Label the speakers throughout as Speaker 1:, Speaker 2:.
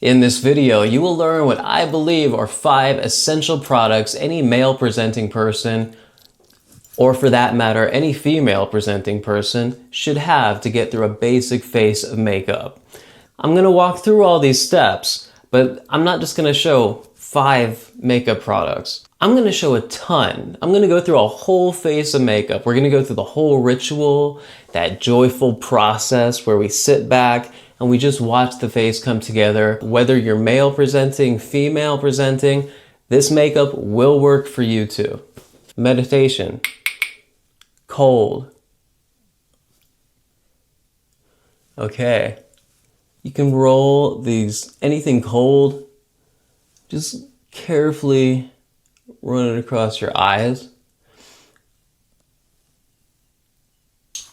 Speaker 1: In this video, you will learn what I believe are 5 essential products any male presenting person, or for that matter, any female presenting person, should have to get through a basic face of makeup. I'm gonna walk through all these steps, but I'm not just gonna show 5 makeup products. I'm gonna show a ton. I'm gonna go through a whole face of makeup. We're gonna go through the whole ritual, that joyful process where we sit back and we just watch the face come together. Whether you're male presenting, female presenting, this makeup will work for you too. Meditation. Cold. Okay. You can roll these, anything cold, just carefully run it across your eyes.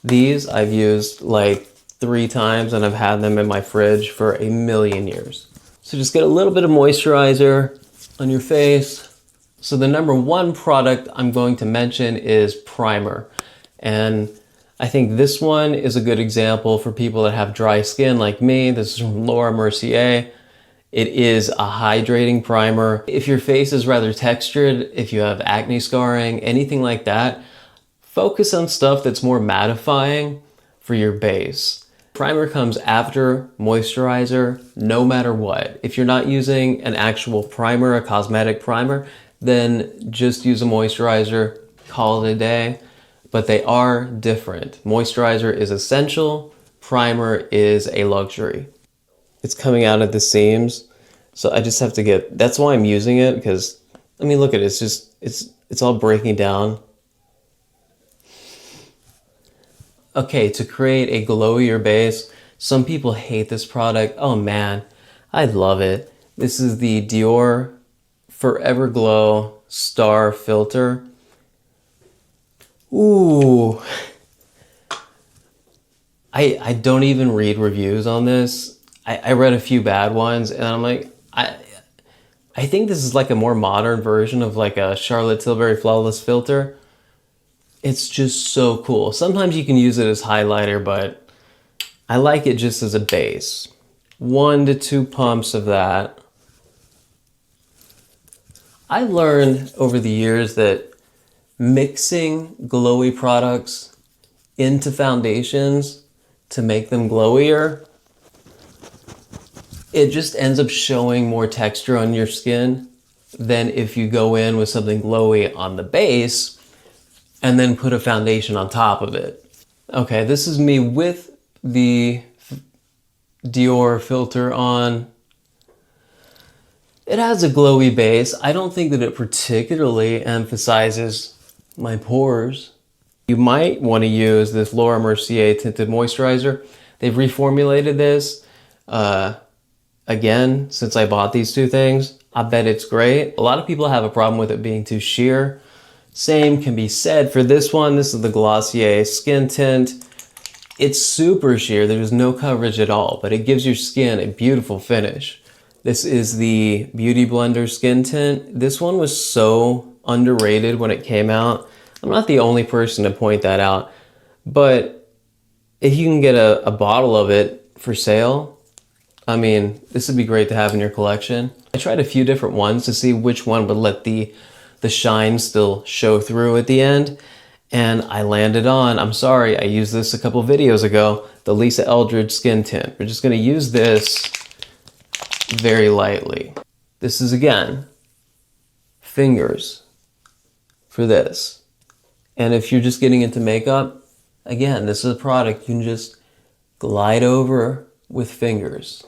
Speaker 1: These I've used like 3 times and I've had them in my fridge for a million years. So just get a little bit of moisturizer on your face. So the number 1 product I'm going to mention is primer. And I think this one is a good example for people that have dry skin like me. This is from Mercier. It is a hydrating primer. If your face is rather textured, if you have acne scarring, anything like that, focus on stuff that's more mattifying for your base. Primer comes after moisturizer, no matter what. If you're not using an actual primer, a cosmetic primer, then just use a moisturizer, call it a day. But they are different. Moisturizer is essential, primer is a luxury. It's coming out at the seams, so I just have to get, that's why I'm using it, because, I mean, look at it, it's just, it's all breaking down. Okay, to create a glowier base, some people hate this product. Oh man, I love it. This is the Dior Forever Glow Star Filter. Ooh. I don't even read reviews on this. I read a few bad ones and I'm like, I think this is like a more modern version of like a Charlotte Tilbury Flawless Filter. It's just so cool. Sometimes you can use it as highlighter, but I like it just as a base. 1 to 2 pumps of that. I learned over the years that mixing glowy products into foundations to make them glowier, it just ends up showing more texture on your skin than if you go in with something glowy on the base and then put a foundation on top of it. Okay, this is me with the Dior filter on. It has a glowy base. I don't think that it particularly emphasizes my pores. You might want to use this Laura Mercier Tinted Moisturizer. They've reformulated this. Again, since I bought these 2 things, I bet it's great. A lot of people have a problem with it being too sheer. Same can be said for this one. This is the Glossier Skin Tint. It's super sheer. There's no coverage at all, but it gives your skin a beautiful finish. This is the Beauty Blender Skin Tint. This one was so underrated when it came out. I'm not the only person to point that out, but if you can get a bottle of it for sale, I mean, this would be great to have in your collection. I tried a few different ones to see which one would let the shine still show through at the end, and I landed on, I'm sorry, I used this a couple videos ago, the Lisa Eldridge Skin Tint. We're just gonna use this very lightly. This is, again, fingers for this. And if you're just getting into makeup, again, this is a product you can just glide over with fingers.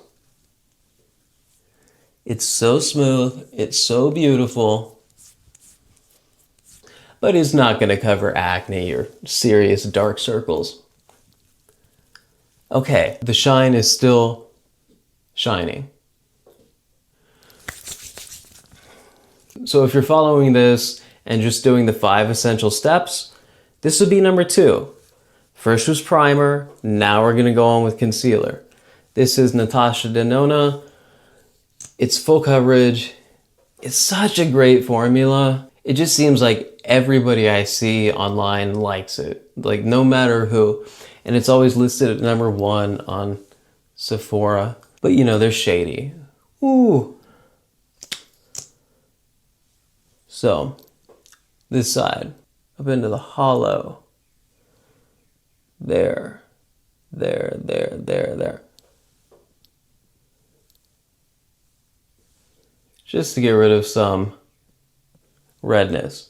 Speaker 1: It's so smooth, it's so beautiful, but it's not going to cover acne or serious dark circles. Okay, the shine is still shining. So if you're following this and just doing the 5 essential steps, this would be number 2. First was primer, now we're going to go on with concealer. This is Natasha Denona. It's full coverage. It's such a great formula. It just seems like everybody I see online likes it, like no matter who. And it's always listed at number 1 on Sephora. But you know, they're shady. Ooh. So, this side, up into the hollow. There. Just to get rid of some redness.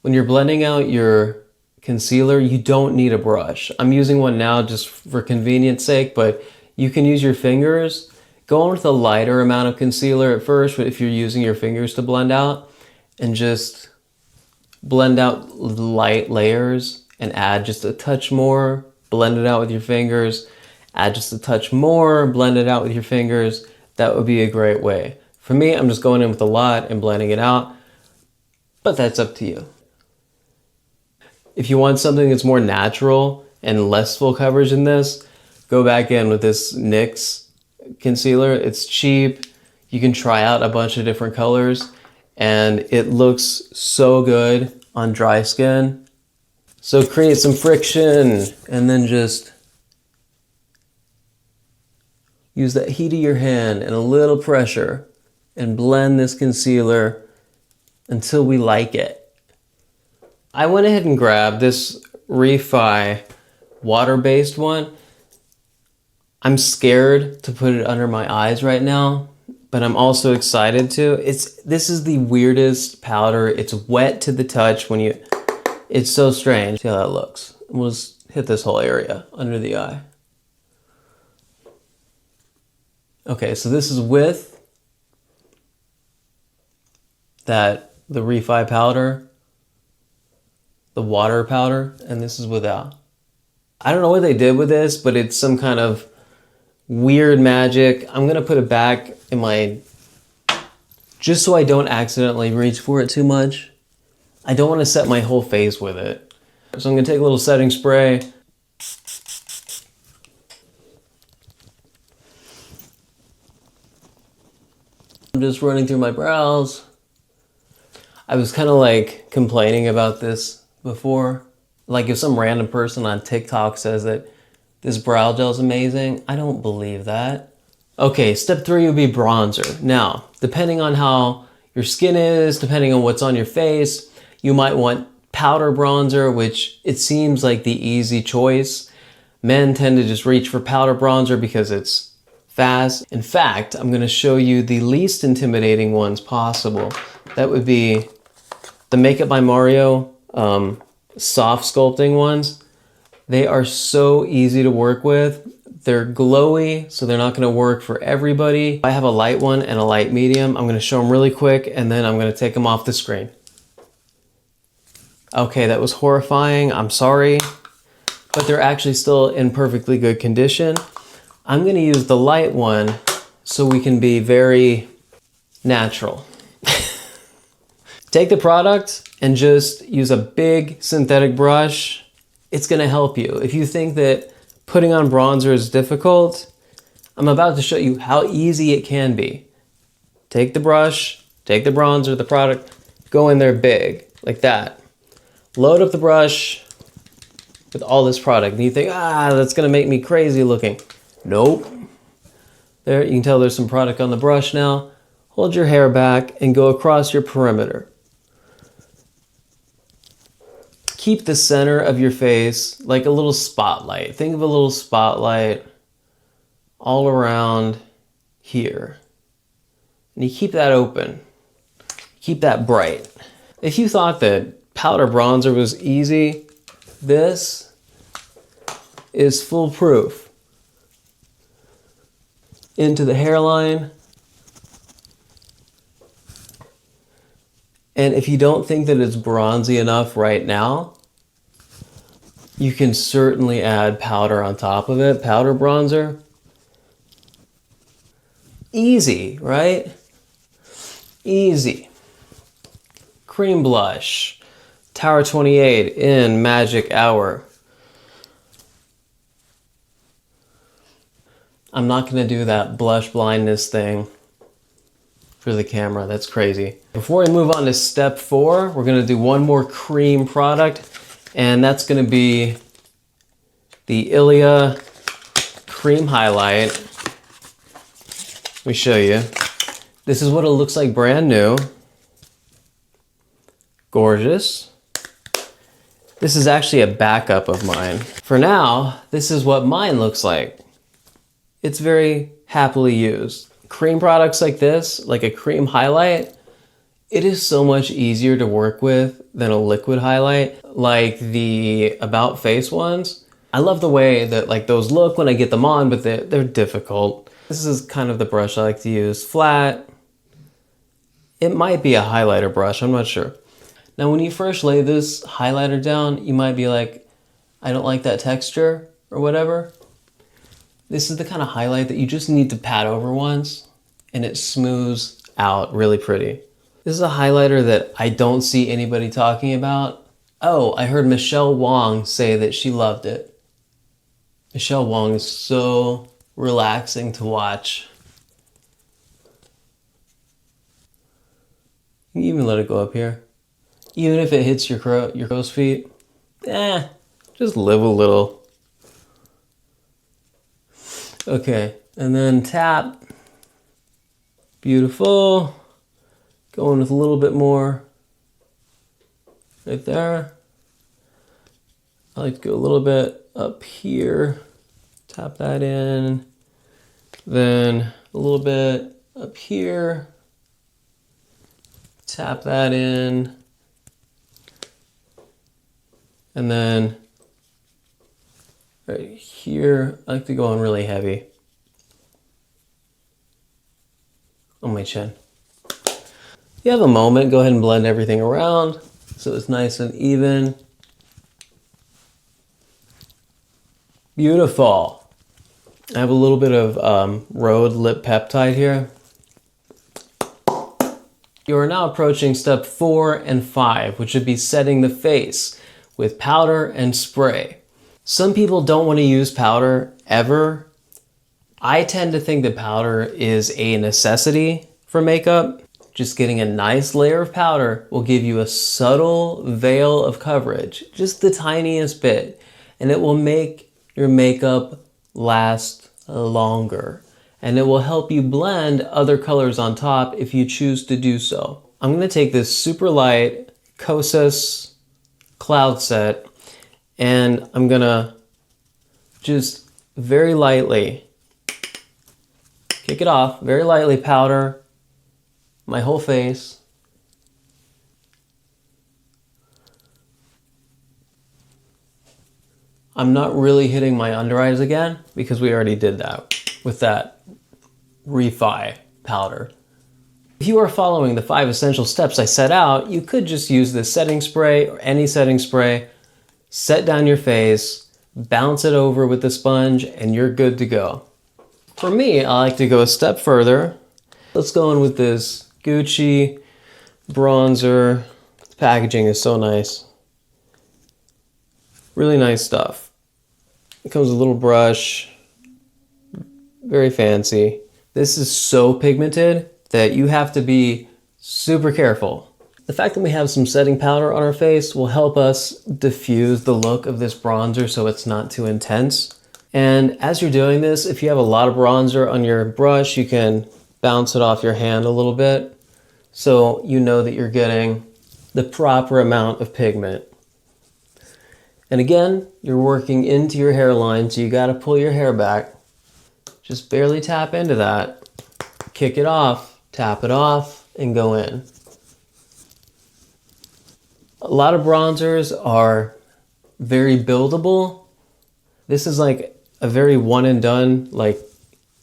Speaker 1: When you're blending out your concealer, you don't need a brush. I'm using one now just for convenience sake, but you can use your fingers. Go on with a lighter amount of concealer at first, if you're using your fingers to blend out, and just blend out light layers and add just a touch more, blend it out with your fingers, add just a touch more, blend it out with your fingers. That would be a great way. For me, I'm just going in with a lot and blending it out, but that's up to you. If you want something that's more natural and less full coverage than this, go back in with this NYX concealer. It's cheap. You can try out a bunch of different colors and it looks so good on dry skin. So create some friction and then just use that heat of your hand and a little pressure and blend this concealer until we like it. I went ahead and grabbed this Refy water-based one. I'm scared to put it under my eyes right now, but I'm also excited to. This is the weirdest powder. It's wet to the touch when you, it's so strange. See how that looks. We'll just hit this whole area under the eye. Okay, so this is with the Refy powder, the water powder, and this is without. I don't know what they did with this, but it's some kind of weird magic. I'm gonna put it back in my, just so I don't accidentally reach for it too much. I don't want to set my whole face with it. So I'm gonna take a little setting spray. I'm just running through my brows. I was kind of like complaining about this before. Like if some random person on TikTok says that this brow gel is amazing, I don't believe that. Okay, step 3 would be bronzer. Now, depending on how your skin is, depending on what's on your face, you might want powder bronzer, which it seems like the easy choice. Men tend to just reach for powder bronzer because it's fast. In fact, I'm gonna show you the least intimidating ones possible. That would be the Makeup by Mario soft sculpting ones. They are so easy to work with. They're glowy, so they're not gonna work for everybody. I have a light one and a light medium. I'm gonna show them really quick and then I'm gonna take them off the screen. Okay, that was horrifying, I'm sorry, but they're actually still in perfectly good condition. I'm gonna use the light one so we can be very natural. Take the product and just use a big synthetic brush. It's gonna help you. If you think that putting on bronzer is difficult, I'm about to show you how easy it can be. Take the brush, take the bronzer, the product, go in there big, like that. Load up the brush with all this product. And you think, that's gonna make me crazy looking. Nope. There, you can tell there's some product on the brush now. Hold your hair back and go across your perimeter. Keep the center of your face like a little spotlight. Think of a little spotlight all around here. And you keep that open. Keep that bright. If you thought that powder bronzer was easy, this is foolproof. Into the hairline. And if you don't think that it's bronzy enough right now, you can certainly add powder on top of it, powder bronzer. Easy, right? Easy. Cream blush, Tower 28 in Magic Hour. I'm not gonna do that blush blindness thing for the camera, that's crazy. Before we move on to step 4, we're gonna do one more cream product, and that's gonna be the Ilia Cream Highlight. Let me show you. This is what it looks like brand new. Gorgeous. This is actually a backup of mine. For now, this is what mine looks like. It's very happily used. Cream products like this, like a cream highlight, it is so much easier to work with than a liquid highlight, like the About Face ones. I love the way that like those look when I get them on, but they're difficult. This is kind of the brush I like to use, flat. It might be a highlighter brush, I'm not sure. Now when you first lay this highlighter down, you might be like, I don't like that texture or whatever. This is the kind of highlight that you just need to pat over once and it smooths out really pretty. This is a highlighter that I don't see anybody talking about. Oh, I heard Michelle Wong say that she loved it. Michelle Wong is so relaxing to watch. You can even let it go up here. Even if it hits your crow's feet, just live a little. Okay, and then tap. Beautiful. Going with a little bit more right there. I like to go a little bit up here. Tap that in. Then a little bit up here. Tap that in. And then right here, I like to go on really heavy on my chin. If you have a moment, go ahead and blend everything around so it's nice and even. Beautiful. I have a little bit of Rhode Lip Peptide here. You are now approaching step 4 and 5, which would be setting the face with powder and spray. Some people don't want to use powder ever. I tend to think that powder is a necessity for makeup. Just getting a nice layer of powder will give you a subtle veil of coverage, just the tiniest bit, and it will make your makeup last longer. And it will help you blend other colors on top if you choose to do so. I'm gonna take this super light Kosas cloud set and I'm gonna just very lightly kick it off, very lightly powder my whole face. I'm not really hitting my under eyes again because we already did that with that Refy powder. If you are following the 5 essential steps I set out, you could just use this setting spray or any setting spray, set down your face, bounce it over with the sponge, and you're good to go. For me, I like to go a step further. Let's go in with this Gucci bronzer. The packaging is so nice. Really nice stuff. It comes with a little brush. Very fancy. This is so pigmented that you have to be super careful. The fact that we have some setting powder on our face will help us diffuse the look of this bronzer so it's not too intense. And as you're doing this, if you have a lot of bronzer on your brush, you can bounce it off your hand a little bit so you know that you're getting the proper amount of pigment. And again, you're working into your hairline, so you gotta pull your hair back. Just barely tap into that, kick it off, tap it off, and go in. A lot of bronzers are very buildable. This is like a very one and done, like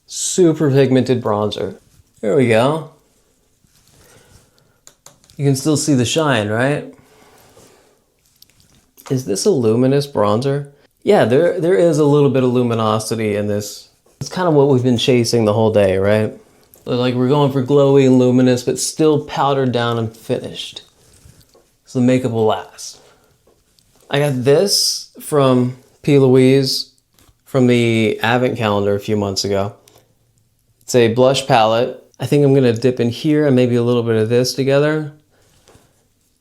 Speaker 1: super pigmented bronzer. There we go. You can still see the shine, right? Is this a luminous bronzer? Yeah, there is a little bit of luminosity in this. It's kind of what we've been chasing the whole day, right? Like we're going for glowy and luminous, but still powdered down and finished. So the makeup will last. I got this from P. Louise from the Advent calendar a few months ago. It's a blush palette. I think I'm gonna dip in here and maybe a little bit of this together.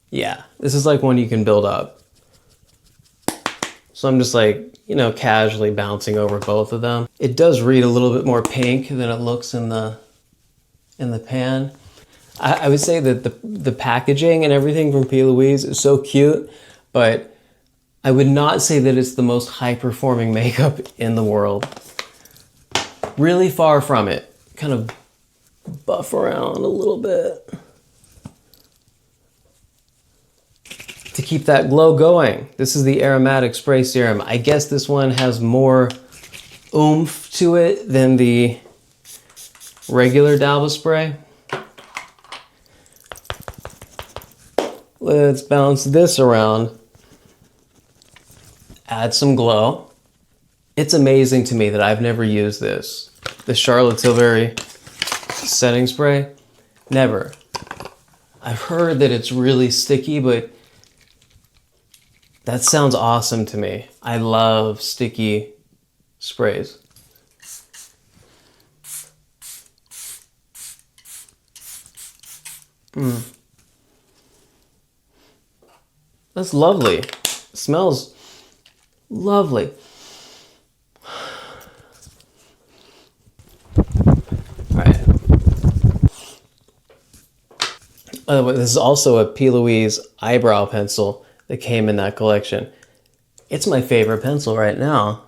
Speaker 1: Yeah, this is like one you can build up. So I'm just like, you know, casually bouncing over both of them. It does read a little bit more pink than it looks in the in the pan. I would say that the packaging and everything from P. Louise is so cute, but I would not say that it's the most high-performing makeup in the world. Really far from it. Kind of buff around a little bit to keep that glow going. This is the Aromatic Spray Serum. I guess this one has more oomph to it than the regular Dalva spray. Let's bounce this around. Add some glow. It's amazing to me that I've never used this. The Charlotte Tilbury setting spray. Never. I've heard that it's really sticky, but that sounds awesome to me. I love sticky sprays. That's lovely. It smells lovely. All right. This is also a P. Louise eyebrow pencil that came in that collection. It's my favorite pencil right now,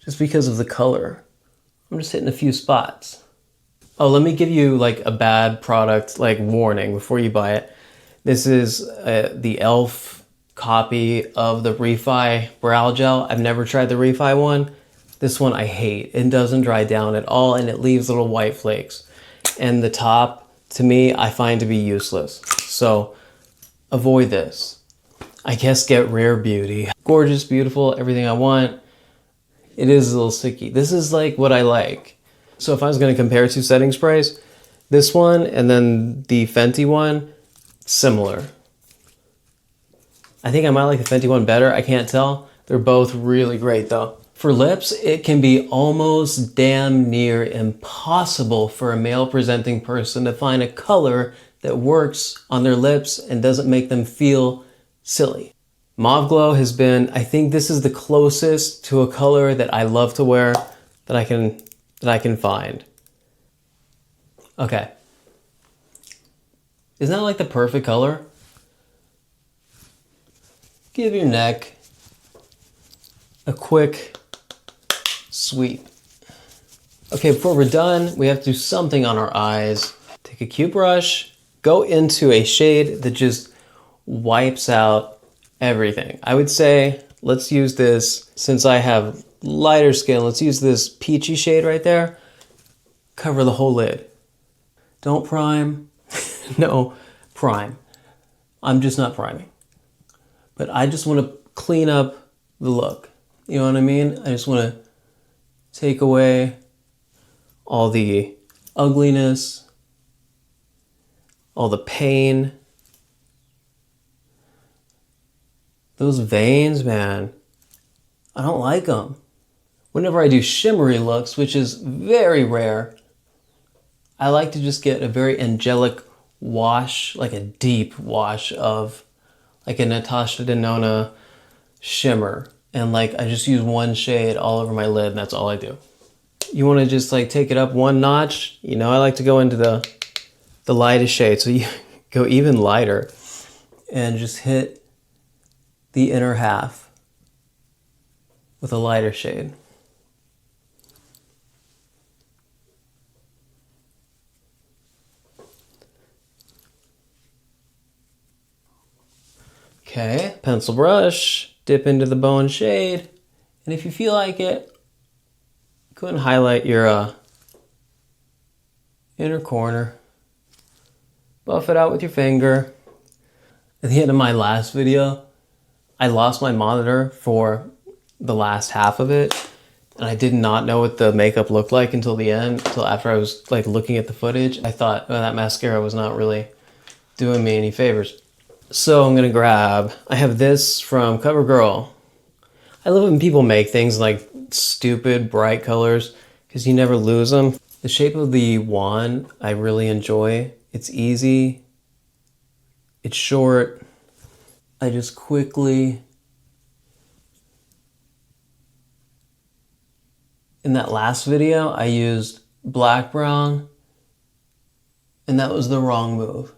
Speaker 1: just because of the color. I'm just hitting a few spots. Oh, let me give you like a bad product like warning before you buy it. This is the e.l.f. copy of the Refy brow gel. I've never tried the Refy one. This one I hate. It doesn't dry down at all and it leaves little white flakes. And the top, to me, I find to be useless. So avoid this. I guess get Rare Beauty. Gorgeous, beautiful, everything I want. It is a little sticky. This is like what I like. So if I was gonna compare two setting sprays, this one and then the Fenty one, similar. I think I might like the Fenty one better. I can't tell. They're both really great though. For lips, it can be almost damn near impossible for a male presenting person to find a color that works on their lips and doesn't make them feel silly. Mauve Glow has been, I think this is the closest to a color that I love to wear that I can find. Okay. Isn't that like the perfect color? Give your neck a quick sweep. Okay, before we're done, we have to do something on our eyes. Take a cute brush, go into a shade that just wipes out everything. I would say, let's use this, since I have lighter skin, let's use this peachy shade right there. Cover the whole lid. Don't prime. No, prime. I'm just not priming. But I just want to clean up the look. You know what I mean? I just want to take away all the ugliness, all the pain. Those veins, man, I don't like them. Whenever I do shimmery looks, which is very rare, I like to just get a very angelic wash, like a deep wash of like a Natasha Denona shimmer. And like, I just use one shade all over my lid and that's all I do. You want to just like take it up one notch. You know, I like to go into the lightest shade. So you go even lighter and just hit the inner half with a lighter shade. Okay, pencil brush, dip into the bone shade, and if you feel like it, go ahead and highlight your inner corner. Buff it out with your finger. At the end of my last video, I lost my monitor for the last half of it, and I did not know what the makeup looked like until the end, until after I was like looking at the footage. I thought, oh, that mascara was not really doing me any favors. So I'm gonna grab, I have this from CoverGirl. I love when people make things like stupid bright colors because you never lose them. The shape of the wand I really enjoy. It's easy, it's short. I just quickly, in that last video I used black brown And that was the wrong move.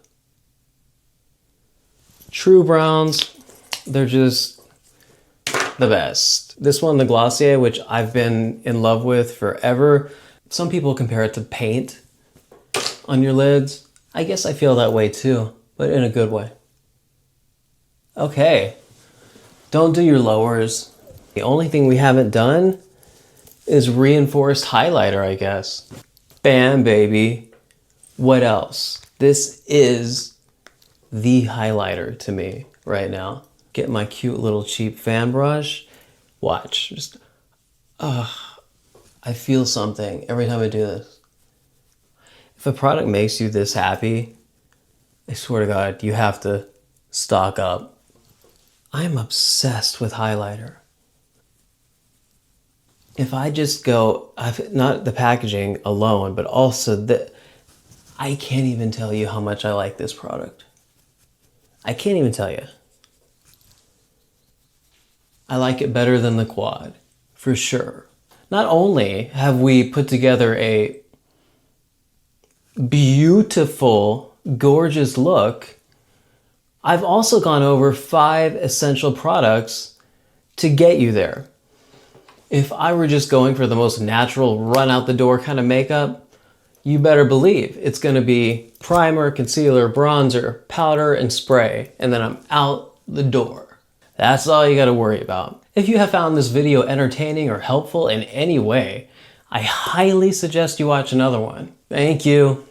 Speaker 1: True browns, they're just the best. This one, the Glossier, which I've been in love with forever. Some people compare it to paint on your lids. I guess I feel that way too, but in a good way. Okay, don't do your lowers. The only thing we haven't done is reinforced highlighter, I guess. Bam, baby. What else? This is the highlighter to me right now. Get my cute little cheap fan brush. Watch, just, I feel something every time I do this. If a product makes you this happy, I swear to God, you have to stock up. I'm obsessed with highlighter. If I just go, not the packaging alone, but also I can't even tell you how much I like this product. I can't even tell you. I like it better than the Quad, for sure. Not only have we put together a beautiful, gorgeous look, I've also gone over 5 essential products to get you there. If I were just going for the most natural, run out the door kind of makeup, you better believe it's gonna be primer, concealer, bronzer, powder, and spray, and then I'm out the door. That's all you gotta worry about. If you have found this video entertaining or helpful in any way, I highly suggest you watch another one. Thank you.